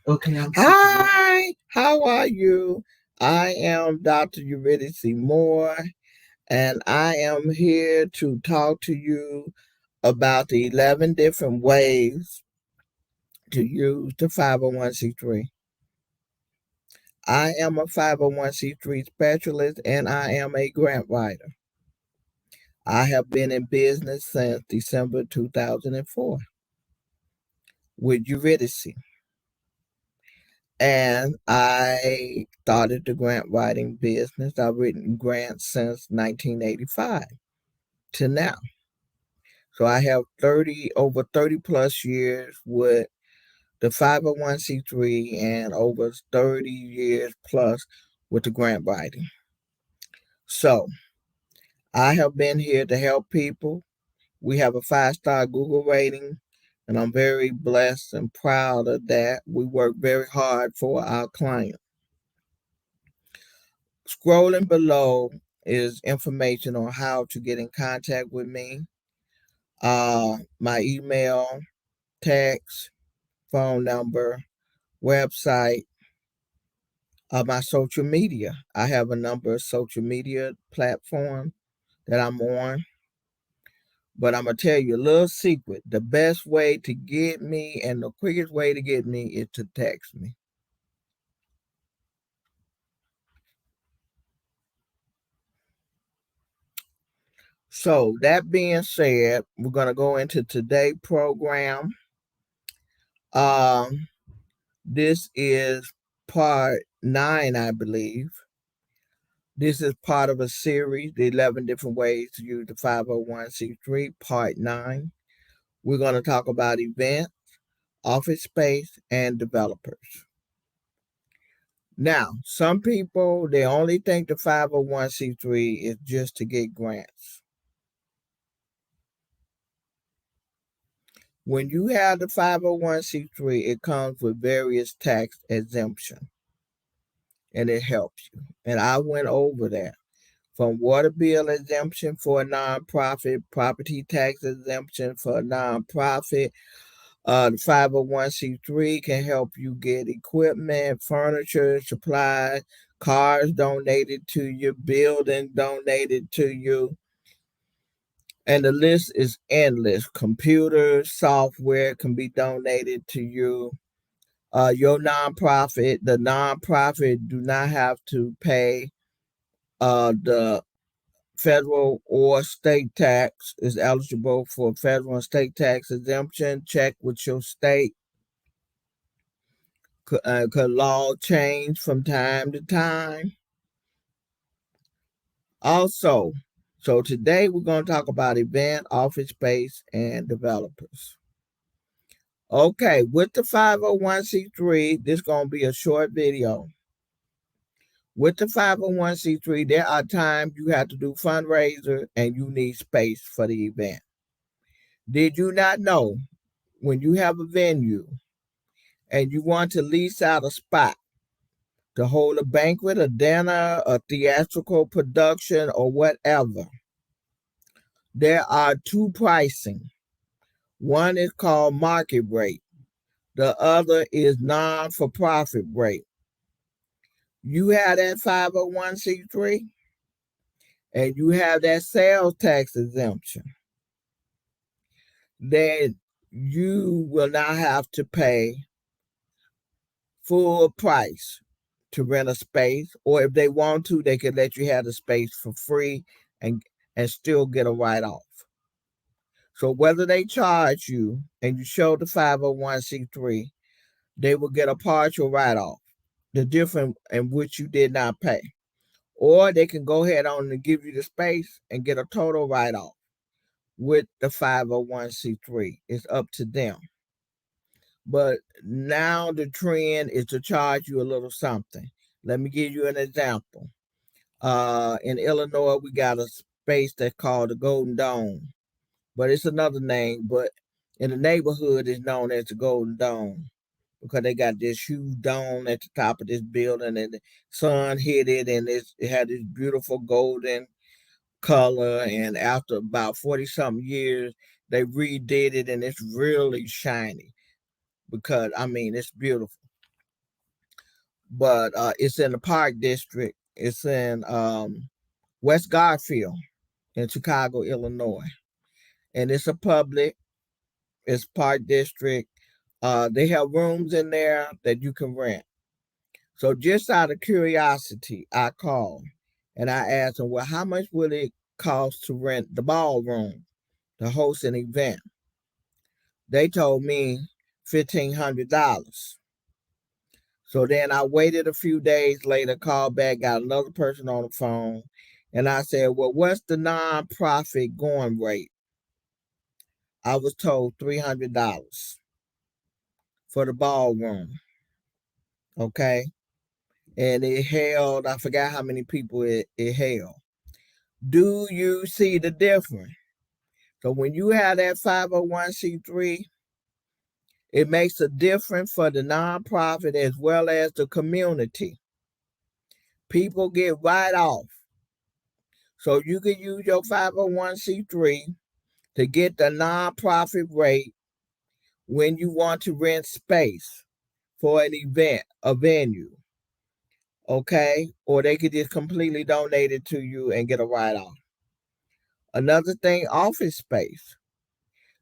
Okay, I'm Hi, how are you? I am Dr. Eurydice Moore, and I am here to talk to you about the 11 different ways to use the 501c3. I am a 501c3 specialist and I am a grant writer. I have been in business since December 2004 with Eurydice, and I started the grant writing business. I've written grants since 1985 to now. So I have over 30 plus years with the 501c3 and over 30 years plus with the grant writing. So I have been here to help people. We have a 5-star Google rating, and I'm very blessed and proud of that. We work very hard for our clients. Scrolling below is information on how to get in contact with me. My email, text, phone number, website, my social media. I have a number of social media platforms that I'm on. But I'm going to tell you a little secret. The best way to get me and the quickest way to get me is to text me. So, that being said, we're going to go into today's program. Um, this is part 9, I believe. This is part of a series, the 11 different ways to use the 501c3, part 9. We're going to talk about events, office space, and developers. Now, some people, they only think the 501c3 is just to get grants. When you have the 501c3, it comes with various tax exemptions, and it helps you. And I went over that. From water bill exemption for a nonprofit, property tax exemption for a nonprofit. The 501c3 can help you get equipment, furniture, supplies, cars donated to you, building donated to you. And the list is endless. Computers, software can be donated to you. Your nonprofit, the nonprofit do not have to pay the federal or state tax, is eligible for federal and state tax exemption. Check with your state. Could law change from time to time? Also, so today we're going to talk about event, office space, and developers. Okay, with the 501c3, this is going to be a short video. With the 501c3, there are times you have to do fundraiser and you need space for the event. Did you not know when you have a venue and you want to lease out a spot to hold a banquet, a dinner, a theatrical production, or whatever, there are two pricing. One is called market rate. The other is non-for-profit rate. You have that 501c3 and you have that sales tax exemption, then you will not have to pay full price to rent a space, or if they want to, they can let you have the space for free and still get a write-off. So whether they charge you and you show the 501c3, they will get a partial write-off, the difference in which you did not pay. Or they can go ahead on and give you the space and get a total write-off with the 501c3. It's up to them. But now the trend is to charge you a little something. Let me give you an example. In Illinois, we got a space that's called the Golden Dome, but it's another name. But in the neighborhood, it's known as the Golden Dome because they got this huge dome at the top of this building, and the sun hit it, and it had this beautiful golden color. And after about 40 something years, they redid it, and it's really shiny because I mean it's beautiful. but it's in the Park District. It's in West Garfield in Chicago, Illinois, and it's a public. It's Park District. They have rooms in there that you can rent. So just out of curiosity, I called and I asked them, well, how much would it cost to rent the ballroom to host an event? They told me $1,500. So then I waited a few days later, called back, got another person on the phone, and I said, well, what's the nonprofit going rate? I was told $300 for the ballroom. Okay. And it held, I forgot how many people it held. Do you see the difference? So when you have that 501c3, it makes a difference for the nonprofit as well as the community. People get right off. So you can use your 501c3 to get the nonprofit rate when you want to rent space for an event, a venue. Okay? Or they could just completely donate it to you and get a write off. Another thing, office space.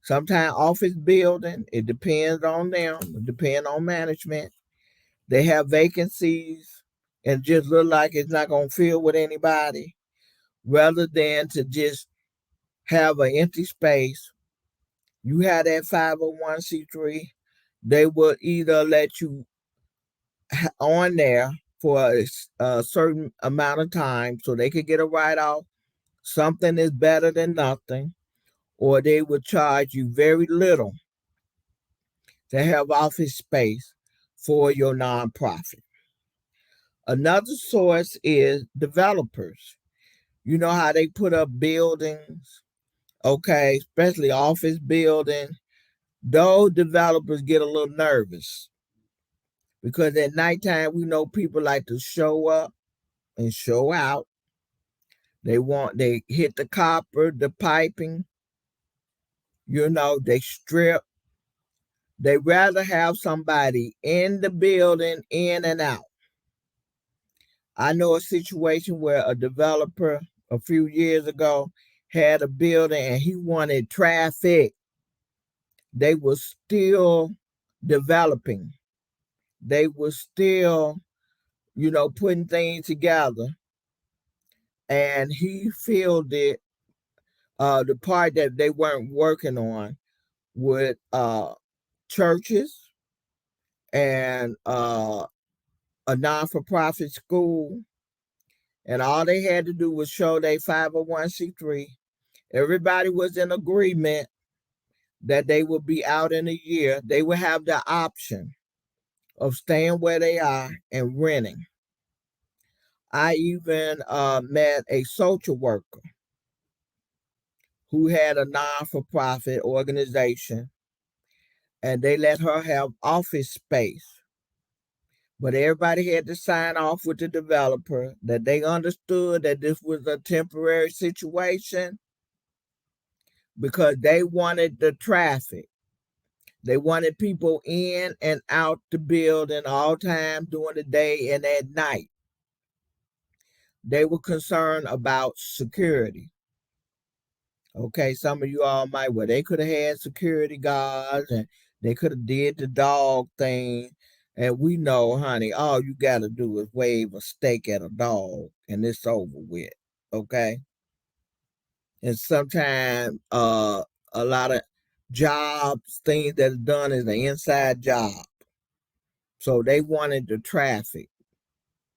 Sometimes office building, it depends on them, it depends on management. They have vacancies and just look like it's not going to fill with anybody, rather than to just have an empty space. You have that 501c3, they will either let you on there for a certain amount of time so they could get a write off. Something is better than nothing, or they will charge you very little to have office space for your nonprofit. Another source is developers. You know how they put up buildings, okay, especially office buildings. Those developers get a little nervous because at nighttime we know people like to show up and show out. They hit the copper, the piping, they strip. They rather have somebody in the building, in and out. I know a situation where a developer a few years ago had a building and he wanted traffic. They were still developing. They were still, putting things together. And he filled it, the part that they weren't working on with churches and a non-for-profit school. And all they had to do was show their 501c3. Everybody was in agreement that they would be out in a year. They would have the option of staying where they are and renting. I even met a social worker who had a non-for-profit organization, and they let her have office space. But everybody had to sign off with the developer that they understood that this was a temporary situation because they wanted the traffic. They wanted people in and out the building all times during the day and at night. They were concerned about security. Okay, some of you all might, well, they could have had security guards and they could have did the dog thing. And we know, honey, all you got to do is wave a steak at a dog and it's over with. Okay. And sometimes a lot of jobs, things that are done is an inside job. So they wanted the traffic.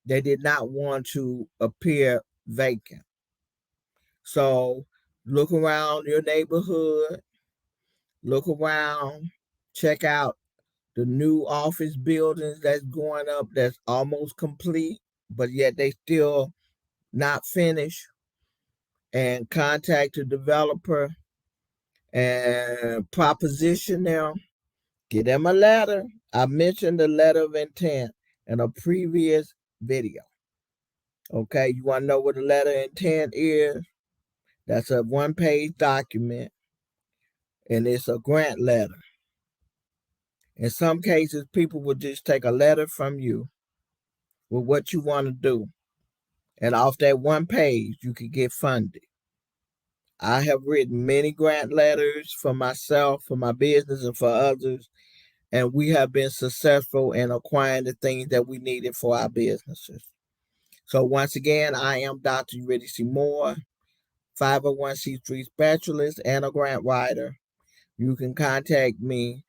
They did not want to appear vacant. So look around your neighborhood, look around, check out the new office buildings that's going up that's almost complete, but yet they still not finished, and contact the developer and proposition them. Get them a letter. I mentioned the letter of intent in a previous video. Okay, you want to know what the letter of intent is? That's a one-page document, and it's a grant letter. In some cases, people will just take a letter from you with what you want to do. And off that one page, you can get funded. I have written many grant letters for myself, for my business, and for others, and we have been successful in acquiring the things that we needed for our businesses. So once again, I am Dr. Eurydice Moore, 501c3 specialist and a grant writer. You can contact me.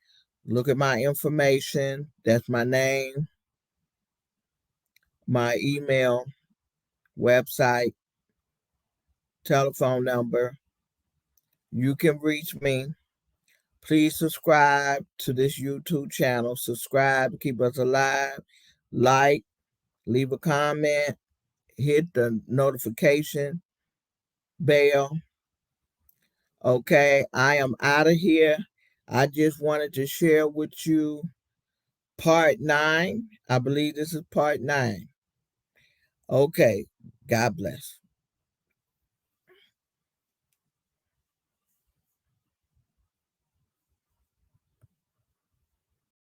Look at my information. That's my name, my email, website, telephone number. You can reach me. Please subscribe to this YouTube channel. Subscribe to keep us alive. Like, leave a comment, hit the notification bell. Okay, I am out of here. I just wanted to share with you part 9. I believe this is part 9. Okay, God bless.